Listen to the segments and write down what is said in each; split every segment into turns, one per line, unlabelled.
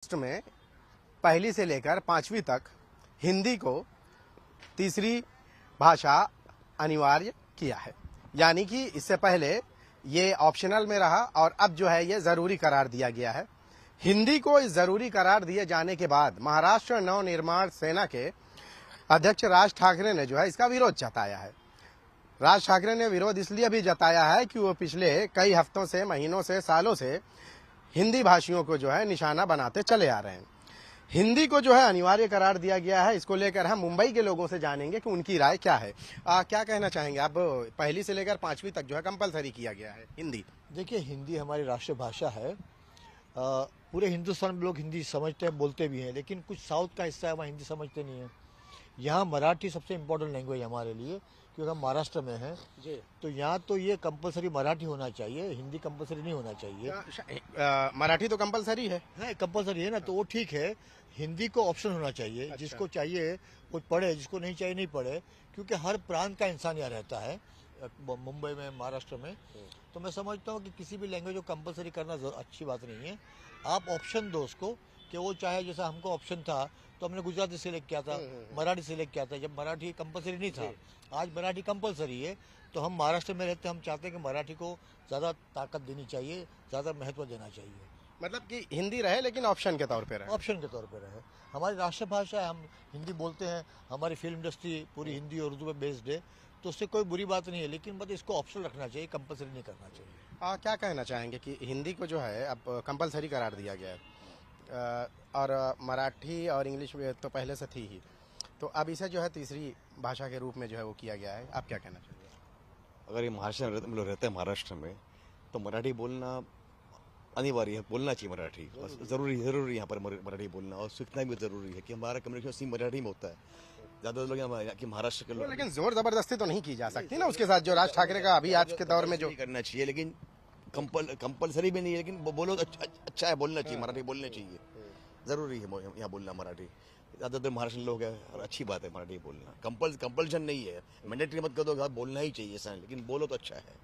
महाराष्ट्र में पहली से लेकर 5वीं तक हिंदी को तीसरी भाषा अनिवार्य किया है। यानी कि इससे पहले ये ऑप्शनल में रहा और अब जो है ये जरूरी करार दिया गया है। हिंदी को इस जरूरी करार दिए जाने के बाद महाराष्ट्र नवनिर्माण सेना के अध्यक्ष राज ठाकरे ने जो है इसका विरोध जताया है। राज ठाकरे ने विरोध इसलिए भी जताया है कि वो पिछले कई हफ्तों से, महीनों से, सालों से हिंदी भाषियों को जो है निशाना बनाते चले आ रहे हैं। हिंदी को जो है अनिवार्य करार दिया गया है। इसको लेकर हम मुंबई के लोगों से जानेंगे कि उनकी राय क्या है। क्या कहना चाहेंगे आप? पहली से लेकर 5वीं तक जो है कंपलसरी किया गया है हिंदी।
देखिए, हिंदी हमारी राष्ट्रीय भाषा है। पूरे हिंदुस्तान में लोग हिंदी समझते हैं, बोलते भी हैं, लेकिन कुछ साउथ का हिस्सा है वहाँ हिंदी समझते नहीं है। यहाँ मराठी सबसे इम्पोर्टेंट लैंग्वेज हमारे लिए, क्योंकि हम महाराष्ट्र में हैं। तो यहाँ तो ये कंपलसरी मराठी होना चाहिए, हिंदी कंपलसरी नहीं होना चाहिए।
मराठी तो कंपलसरी है।
कंपलसरी है ना, तो वो ठीक है। हिंदी को ऑप्शन होना चाहिए। अच्छा। जिसको चाहिए वो पढ़े, जिसको नहीं चाहिए नहीं पढ़े, क्योंकि हर प्रांत का इंसान यहाँ रहता है मुंबई में, महाराष्ट्र में। तो मैं समझता हूँ कि किसी भी लैंग्वेज को कंपलसरी करना अच्छी बात नहीं है। आप ऑप्शन दो उसको कि वो चाहे, जैसा हमको ऑप्शन था तो हमने गुजराती सिलेक्ट किया था, मराठी सिलेक्ट किया था जब मराठी कंपलसरी नहीं था। आज मराठी कंपलसरी है, तो हम महाराष्ट्र में रहते हैं, हम चाहते हैं कि मराठी को ज़्यादा ताकत देनी चाहिए, ज़्यादा महत्व देना चाहिए।
मतलब कि हिंदी रहे लेकिन ऑप्शन के तौर पे रहे।
ऑप्शन के तौर पे रहे। हमारी राष्ट्रभाषा है, हम हिंदी बोलते हैं, हमारी फिल्म इंडस्ट्री पूरी हिंदी और उर्दू पे बेस्ड है, तो उससे कोई बुरी बात नहीं है, लेकिन मतलब इसको ऑप्शन रखना चाहिए, कंपलसरी नहीं करना चाहिए।
क्या कहना चाहेंगे कि हिंदी को जो है अब कंपलसरी करार दिया गया है और मराठी और इंग्लिश तो पहले से थी ही, तो अब इसे जो है तीसरी भाषा के रूप में जो है वो किया गया है। आप क्या कहना चाहेंगे?
अगर ये महाराष्ट्र में हम लोग रहते हैं महाराष्ट्र में, तो मराठी बोलना अनिवार्य है, बोलना चाहिए मराठी। जरूरी यहाँ पर मराठी बोलना, और सीखना भी जरूरी है कि हमारा कम्युनिकेशन मराठी में होता है। ज़्यादा लोग कि महाराष्ट्र के लोग,
लेकिन जोर जबरदस्ती तो नहीं की जा सकती ना उसके साथ, जो राज ठाकरे का अभी आज के दौर में जो
करना चाहिए, लेकिन कंपलसरी भी नहीं है, लेकिन बोलो तो अच्छा है, बोलना चाहिए, मराठी बोलना चाहिए। जरूरी है यहाँ बोलना मराठी। ज़्यादातर महाराष्ट्र लोग हैं और अच्छी बात है मराठी बोलना। कंपल्शन नहीं है, मैंडेटरी मत कर दो, बोलना ही चाहिए ऐसा, लेकिन बोलो तो अच्छा है।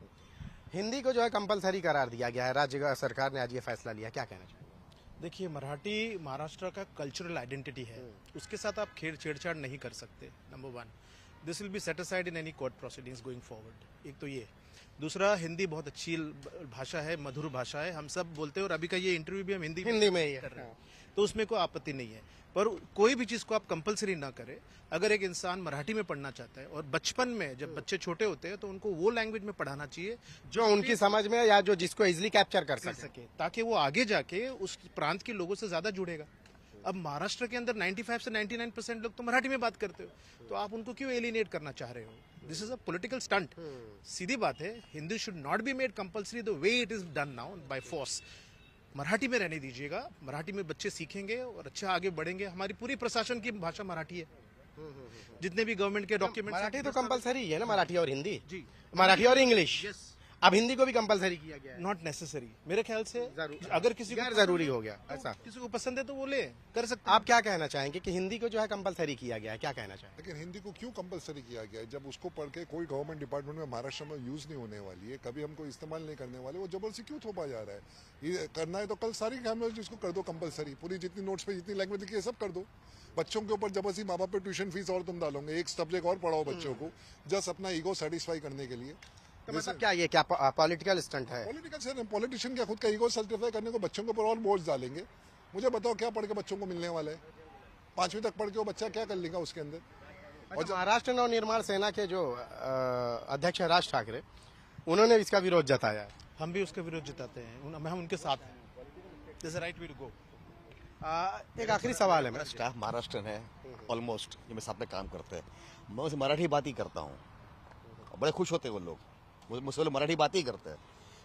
हिंदी को जो है कंपलसरी करार दिया गया है, राज्य सरकार ने आज ये फैसला लिया, क्या कहना चाहिए?
देखिए, मराठी महाराष्ट्र का कल्चरल आइडेंटिटी है, उसके साथ आप छेड़छाड़ नहीं कर सकते। Number 1, this will be set aside in any court proceedings going forward. एक तो ये। दूसरा, हिंदी बहुत अच्छी भाषा है, मधुर भाषा है, हम सब बोलते हैं, और अभी का ये इंटरव्यू भी हम हिंदी में ही कर रहे हैं, तो उसमें कोई आपत्ति नहीं है। पर कोई भी चीज़ को आप कंपलसरी ना करें। अगर एक इंसान मराठी में पढ़ना चाहता है, और बचपन में जब बच्चे छोटे होते हैं तो उनको वो लैंग्वेज में पढ़ाना चाहिए
जो उनकी समझ में, या जो जिसको इजीली कैप्चर कर सके,
ताकि वो आगे जाके उस प्रांत के लोगों से ज्यादा जुड़ेगा। अब महाराष्ट्र के अंदर 95 से 99% लोग तो मराठी में बात करते हो, तो आप उनको क्यों एलिनेट करना चाह रहे हो? This is a political stunt. सीधी बात है, Hindi should not be made compulsory the way it is done now by force. Marathi में रहने दीजिएगा, मराठी में बच्चे सीखेंगे और अच्छा आगे बढ़ेंगे। हमारी पूरी प्रशासन की भाषा मराठी है, जितने भी गवर्नमेंट के डॉक्यूमेंट।
मराठी तो कंपलसरी है ना, मराठी और हिंदी
जी,
मराठी और इंग्लिश। अब हिंदी को भी कंपलसरी किया गया है।
नॉट नेसेसरी मेरे ख्याल से। अगर किसी को
जरूरी हो गया, ऐसा
किसी को पसंद है तो वो ले कर सकते।
आप क्या कहना चाहेंगे कि हिंदी को जो है कंपलसरी किया गया है, क्या कहना चाहेंगे?
लेकिन हिंदी को क्यों कंपलसरी किया गया है? जब उसको पढ़ के कोई गवर्नमेंट डिपार्टमेंट में महाराष्ट्र में यूज नहीं होने वाली है, कभी हमको इस्तेमाल नहीं करने वाले, वो जबरदस्ती क्यों थोपा जा रहा है? ये करना है तो कल सारी लैंग्वेज इसको कर दो कंपलसरी। पूरी जितनी नोट्स पे जितनी लैंग्वेज लिखी है सब कर दो। बच्चों के ऊपर जबरदस्ती माँ बाप पे ट्यूशन फीस और तुम डालोगे, एक सब्जेक्ट और पढ़ाओ बच्चों को, जस्ट अपना ईगो सेटिस्फाई करने के लिए।
तो मतलब क्या ये क्या पॉलिटिकल स्टंट है?
पॉलिटिशियन क्या खुद का ईगो सेटिस्फाई करने को बच्चों के ऊपर और बोझ डालेंगे? मुझे बताओ क्या पढ़ के बच्चों को मिलने वाला है? 5वीं तक पढ़ के वो बच्चा क्या कर लेगा उसके अंदर?
और महाराष्ट्र नवनिर्माण सेना के जो अध्यक्ष है राज ठाकरे, उन्होंने इसका विरोध जताया है।
हम भी उसका विरोध जताते हैं, हम उनके साथ हैं। This is right way to go.
एक आखिरी सवाल है,
मेरा स्टाफ महाराष्ट्र है ऑलमोस्ट, जो मेरे साथ में काम करते हैं, मैं उसे मराठी बात ही करता हूँ, बड़े खुश होते हैं वो लोग, मुझसे लोग मराठी बात ही करते हैं,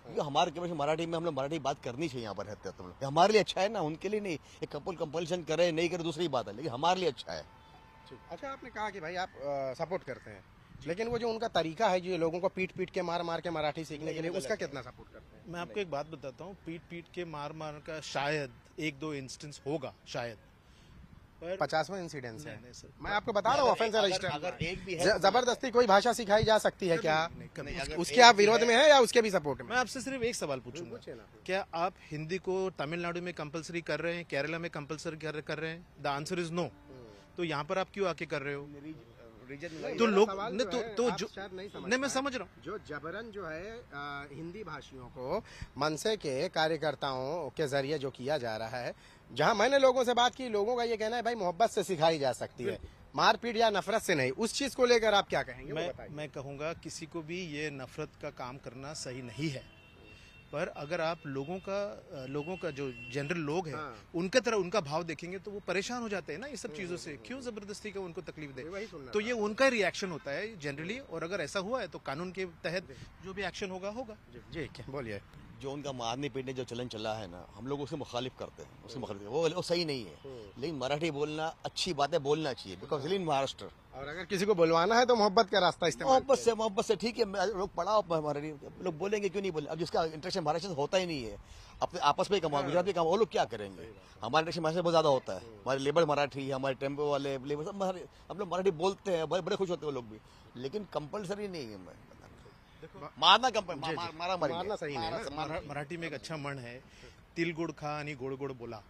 क्योंकि हमारे केवल मराठी में हम लोग मराठी बात करनी चाहिए। यहाँ पर रहते हैं तो लोग, हमारे लिए अच्छा है ना, उनके लिए नहीं। एक कंपल्शन करे नहीं करे दूसरी बात है, लेकिन हमारे लिए अच्छा है।
अच्छा, आपने कहा कि भाई आप सपोर्ट करते हैं, लेकिन वो जो उनका तरीका है, जो लोगों को पीट पीट के मार के मराठी सीखने के लिए, उसका कितना सपोर्ट करते हैं?
मैं आपको एक बात बताता हूँ, पीट पीट के मार का शायद 1-2 इंस्टेंस होगा शायद, पर
50वां इंसिडेंस है।
नहीं, सर।
मैं आपको बता रहा हूँ ऑफेंस
अगर
रजिस्टर।
एक भी है
जबरदस्ती कोई भाषा सिखाई जा सकती है क्या?
नहीं, अगर
उसके आप विरोध में है या उसके भी सपोर्ट में?
मैं आपसे सिर्फ एक सवाल पूछूंगा,
पूछिए ना।
क्या आप हिंदी को तमिलनाडु में कंपलसरी कर रहे हैं, केरला में कंपलसरी कर रहे हैं? The answer is no. तो यहाँ पर आप क्यों आके कर रहे हो? तो लोग नहीं, तो जो नहीं, मैं समझ रहा हूँ।
जो जबरन जो है हिंदी भाषियों को मनसे के कार्यकर्ताओं के जरिए जो किया जा रहा है, जहां मैंने लोगों से बात की, लोगों का ये कहना है भाई मोहब्बत से सिखाई जा सकती है, मारपीट या नफरत से नहीं। उस चीज को लेकर आप क्या कहेंगे, वो बताइए।
मैं कहूँगा किसी को भी ये नफरत का काम करना सही नहीं है, पर अगर आप लोगों का जो जनरल लोग हैं,
हाँ।
उनके तरह उनका भाव देखेंगे तो वो परेशान हो जाते हैं ना ये सब चीजों से। क्यों जबरदस्ती का उनको तकलीफ दे?
वही सुनना
तो ये उनका रिएक्शन होता है जनरली, और अगर ऐसा हुआ है तो कानून के तहत जो भी एक्शन होगा होगा।
जी बोलिए।
जो उनका मारने पीटने जो चलन चला है ना, हम लोग उसके मुखालिफ करते हैं, उसके मुखालिफ वो सही नहीं है। लेकिन मराठी बोलना अच्छी बात है, बोलना चाहिए, बिकॉज इन महाराष्ट्र
और अगर किसी को बुलवाना है तो मोहब्बत का रास्ता इस्तेमाल
मोहब्बत से ठीक है। लोग पढ़ाओ मराठी, लोग बोलेंगे क्यों नहीं बोले? अब जिसका इंटरेक्शन महाराष्ट्र से होता ही नहीं है, अपने आपस में ही कमाओ, गुजराती कमाओ, वो लोग क्या करेंगे? हमारा इंटरेक्शन महाराष्ट्र से बहुत ज्यादा होता है। हमारे लेबर मराठी, हमारे टेम्पो वाले लेबर सब हम लोग मराठी बोलते हैं, बड़े खुश होते हैं वो लोग भी, लेकिन कंपलसरी नहीं है। मारना
मारना सही नहीं है।
मराठी में एक अच्छा म्हण है, तिल गुड़ खा आणि गोड गोड बोला।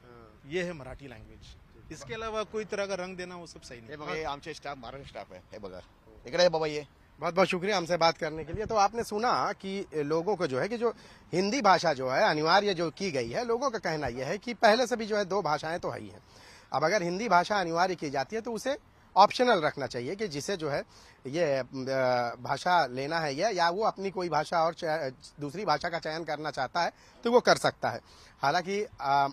ये है मराठी लैंग्वेज। इसके अलावा कोई तरह का रंग देना वो सब सही नहीं।
बघा, आमचे स्टाफ महाराष्ट्र स्टाफ है, हे बघा इकडे बाबा ये।
बहुत बहुत शुक्रिया हमसे बात करने के लिए। तो आपने सुना कि लोगों को जो है कि जो हिंदी भाषा जो है अनिवार्य जो की गई है, लोगों का कहना यह है कि पहले से भी जो है 2 भाषाएं तो है ही है। अब अगर हिंदी भाषा अनिवार्य की जाती है तो उसे ऑप्शनल रखना चाहिए कि जिसे जो है ये भाषा लेना है या वो अपनी कोई भाषा और दूसरी भाषा का चयन करना चाहता है तो वो कर सकता है। हालांकि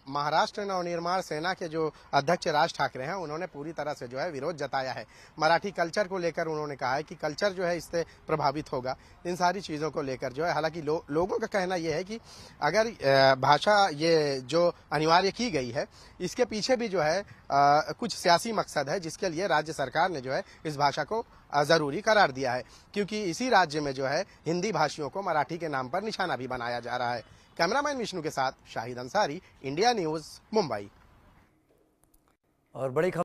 महाराष्ट्र नवनिर्माण सेना के जो अध्यक्ष राज ठाकरे हैं, उन्होंने पूरी तरह से जो है विरोध जताया है। मराठी कल्चर को लेकर उन्होंने कहा है कि कल्चर जो है इससे प्रभावित होगा, इन सारी चीज़ों को लेकर जो है। हालांकि लोगों का कहना यह है कि अगर भाषा ये जो अनिवार्य की गई है, इसके पीछे भी जो है कुछ सियासी मकसद है, जिसके लिए राज्य सरकार ने जो है इस भाषा को जरूरी करार दिया है, क्योंकि इसी राज्य में जो है हिंदी भाषियों को मराठी के नाम पर निशाना भी बनाया जा रहा है। कैमरामैन विष्णु के साथ शाहिद अंसारी, इंडिया न्यूज, मुंबई।
और बड़ी खबर